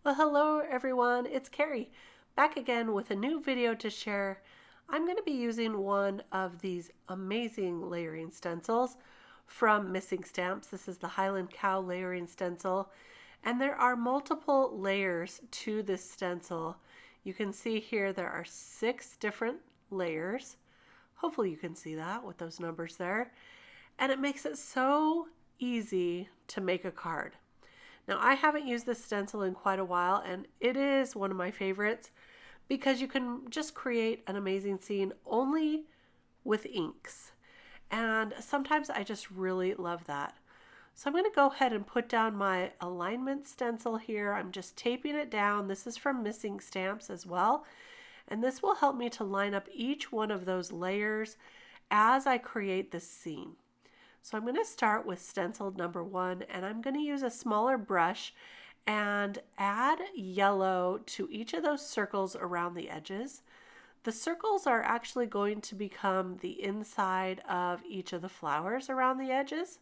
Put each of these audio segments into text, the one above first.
Well, hello everyone, it's Kari, back again with a new video to share. I'm going to be using one of these amazing layering stencils from Missing Stamps. This is the Highland Cow Layering Stencil, and there are multiple layers to this stencil. You can see here there are 6 different layers. Hopefully you can see that with those numbers there. And it makes it so easy to make a card. Now, I haven't used this stencil in quite a while, and it is one of my favorites because you can just create an amazing scene only with inks. And sometimes I just really love that. So I'm going to go ahead and put down my alignment stencil here. I'm just taping it down. This is from Missing Stamps as well. And this will help me to line up each one of those layers as I create this scene. So I'm going to start with stencil number 1, and I'm going to use a smaller brush and add yellow to each of those circles around the edges. The circles are actually going to become the inside of each of the flowers around the edges.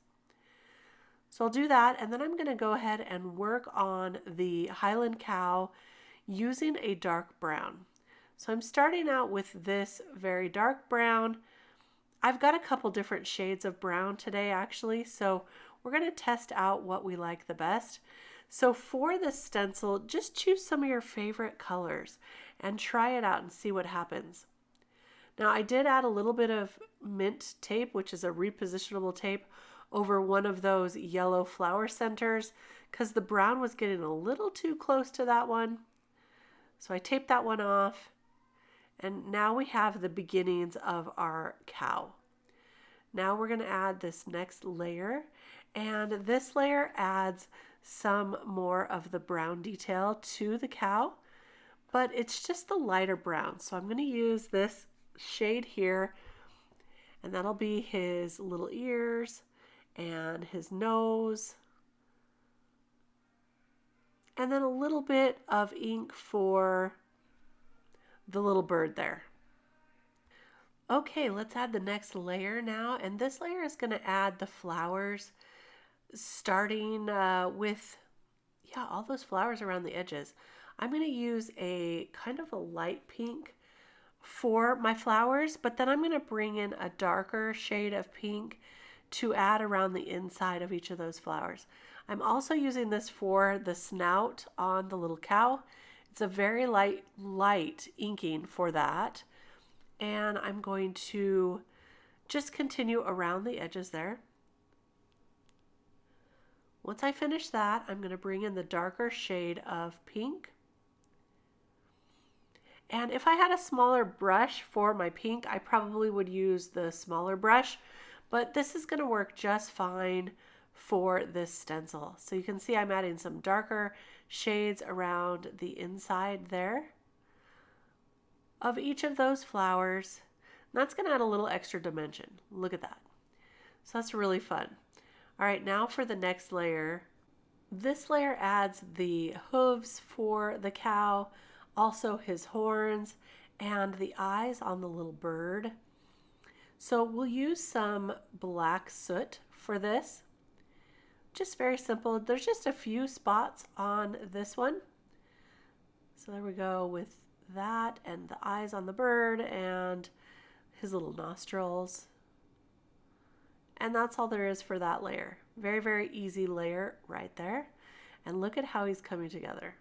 So I'll do that, and then I'm going to go ahead and work on the Highland Cow using a dark brown. So I'm starting out with this very dark brown. I've got a couple different shades of brown today actually, so we're going to test out what we like the best. So for this stencil, just choose some of your favorite colors and try it out and see what happens. Now I did add a little bit of mint tape, which is a repositionable tape, over one of those yellow flower centers because the brown was getting a little too close to that one. So I taped that one off. And now we have the beginnings of our cow. Now we're going to add this next layer, and this layer adds some more of the brown detail to the cow, but it's just the lighter brown. So I'm going to use this shade here, and that'll be his little ears and his nose, and then a little bit of ink for the little bird there. Okay, let's add the next layer now, and this layer is going to add the flowers, starting with all those flowers around the edges. I'm going to use a kind of a light pink for my flowers, but then I'm going to bring in a darker shade of pink to add around the inside of each of those flowers. I'm also using this for the snout on the little cow. It's a very light inking for that. And I'm going to just continue around the edges there. Once I finish that, I'm going to bring in the darker shade of pink. And if I had a smaller brush for my pink, I probably would use the smaller brush, but this is going to work just fine for this stencil. So you can see I'm adding some darker shades around the inside there of each of those flowers. And that's going to add a little extra dimension. Look at that. So that's really fun. All right, now for the next layer. This layer adds the hooves for the cow, also his horns, and the eyes on the little bird. So we'll use some black soot for this. Just very simple. There's just a few spots on this one. So there we go with that, and the eyes on the bird and his little nostrils. And that's all there is for that layer. Very, very easy layer right there. And look at how he's coming together.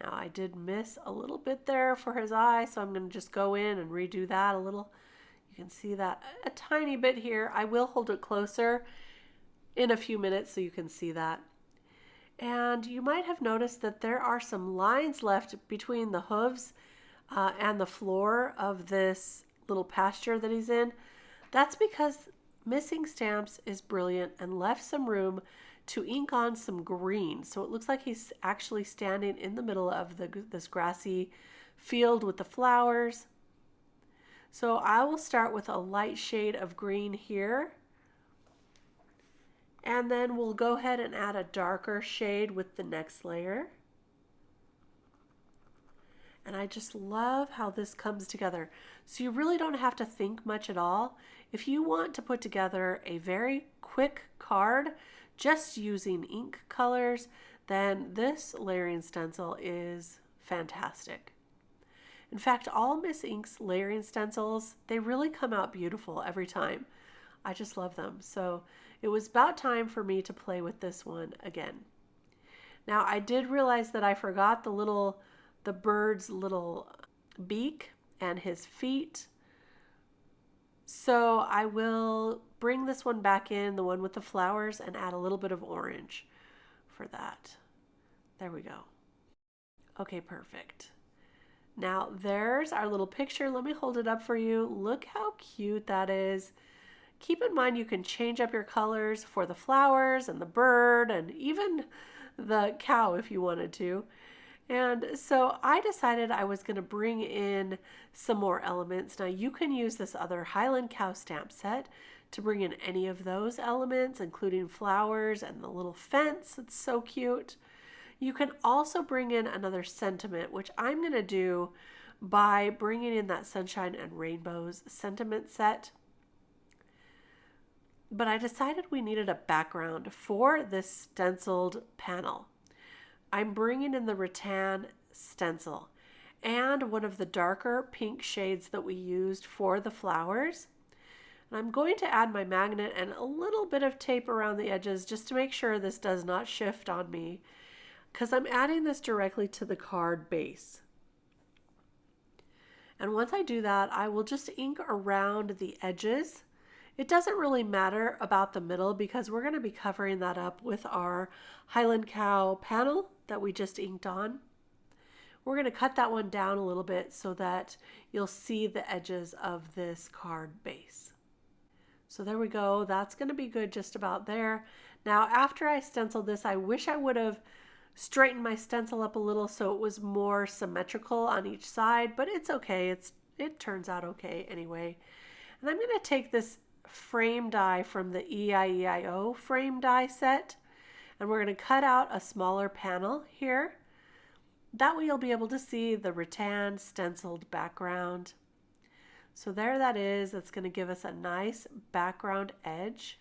Now I did miss a little bit there for his eye, so I'm going to just go in and redo that a little. You can see that a tiny bit here. I will hold it closer in a few minutes so you can see that. And you might have noticed that there are some lines left between the hooves and the floor of this little pasture that he's in. That's because Missing Stamps is brilliant and left some room to ink on some green. So it looks like he's actually standing in the middle of this grassy field with the flowers. So I will start with a light shade of green here. And then we'll go ahead and add a darker shade with the next layer. And I just love how this comes together. So you really don't have to think much at all. If you want to put together a very quick card, just using ink colors, then this layering stencil is fantastic. In fact, all Miss Ink's layering stencils, they really come out beautiful every time. I just love them. So it was about time for me to play with this one again. Now I did realize that I forgot the bird's little beak and his feet. So I will bring this one back in, the one with the flowers, and add a little bit of orange for that. There we go. Okay, perfect. Now there's our little picture. Let me hold it up for you. Look how cute that is. Keep in mind you can change up your colors for the flowers and the bird and even the cow if you wanted to. And so I decided I was going to bring in some more elements. Now you can use this other Highland Cow stamp set to bring in any of those elements, including flowers and the little fence. It's so cute. You can also bring in another sentiment, which I'm going to do by bringing in that Sunshine and Rainbows sentiment set. But I decided we needed a background for this stenciled panel. I'm bringing in the Rattan stencil and one of the darker pink shades that we used for the flowers. And I'm going to add my magnet and a little bit of tape around the edges just to make sure this does not shift on me, because I'm adding this directly to the card base. And once I do that, I will just ink around the edges. It doesn't really matter about the middle because we're going to be covering that up with our Highland Cow panel that we just inked on. We're going to cut that one down a little bit so that you'll see the edges of this card base. So there we go. That's going to be good just about there. Now after I stenciled this, I wish I would have straightened my stencil up a little so it was more symmetrical on each side, but it's okay. It turns out okay anyway. And I'm going to take this frame die from the Eieio frame die set, and we're going to cut out a smaller panel here. That way you'll be able to see the rattan stenciled background. So there that is. That's going to give us a nice background edge.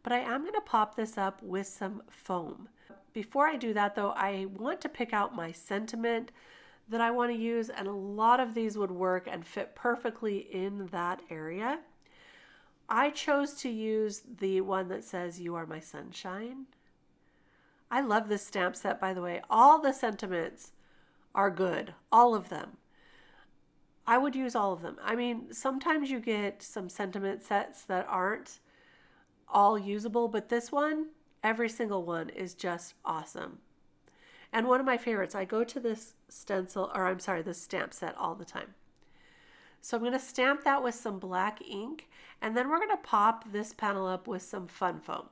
But I am going to pop this up with some foam. Before I do that though, I want to pick out my sentiment that I want to use, and a lot of these would work and fit perfectly in that area. I chose to use the one that says "You are my sunshine." I love this stamp set, by the way. All the sentiments are good, all of them. I would use all of them. I mean, sometimes you get some sentiment sets that aren't all usable, but this one, every single one is just awesome. And one of my favorites, I go to this this stamp set all the time. So I'm going to stamp that with some black ink, and then we're going to pop this panel up with some fun foam.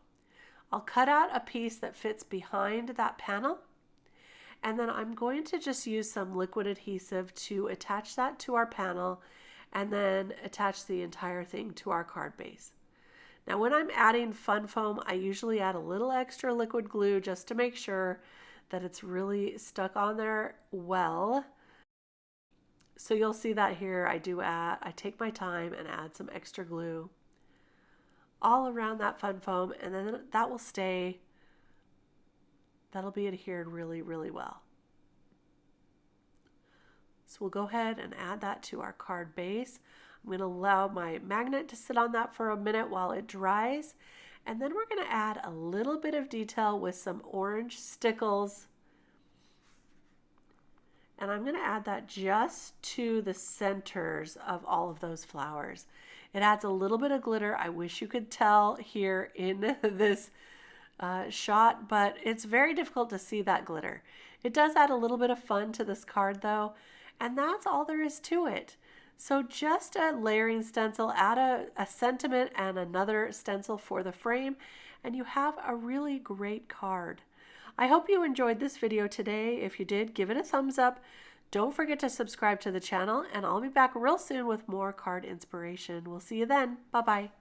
I'll cut out a piece that fits behind that panel, and then I'm going to just use some liquid adhesive to attach that to our panel and then attach the entire thing to our card base. Now when I'm adding fun foam, I usually add a little extra liquid glue just to make sure that it's really stuck on there well. So you'll see that here I take my time and add some extra glue all around that fun foam, and then that will stay, that'll be adhered really, really well. So we'll go ahead and add that to our card base. I'm going to allow my magnet to sit on that for a minute while it dries, and then we're going to add a little bit of detail with some orange stickles. And I'm going to add that just to the centers of all of those flowers. It adds a little bit of glitter. I wish you could tell here in this shot, but it's very difficult to see that glitter. It does add a little bit of fun to this card though, and that's all there is to it. So just a layering stencil, add a sentiment and another stencil for the frame, and you have a really great card. I hope you enjoyed this video today. If you did, give it a thumbs up. Don't forget to subscribe to the channel, and I'll be back real soon with more card inspiration. We'll see you then. Bye-bye.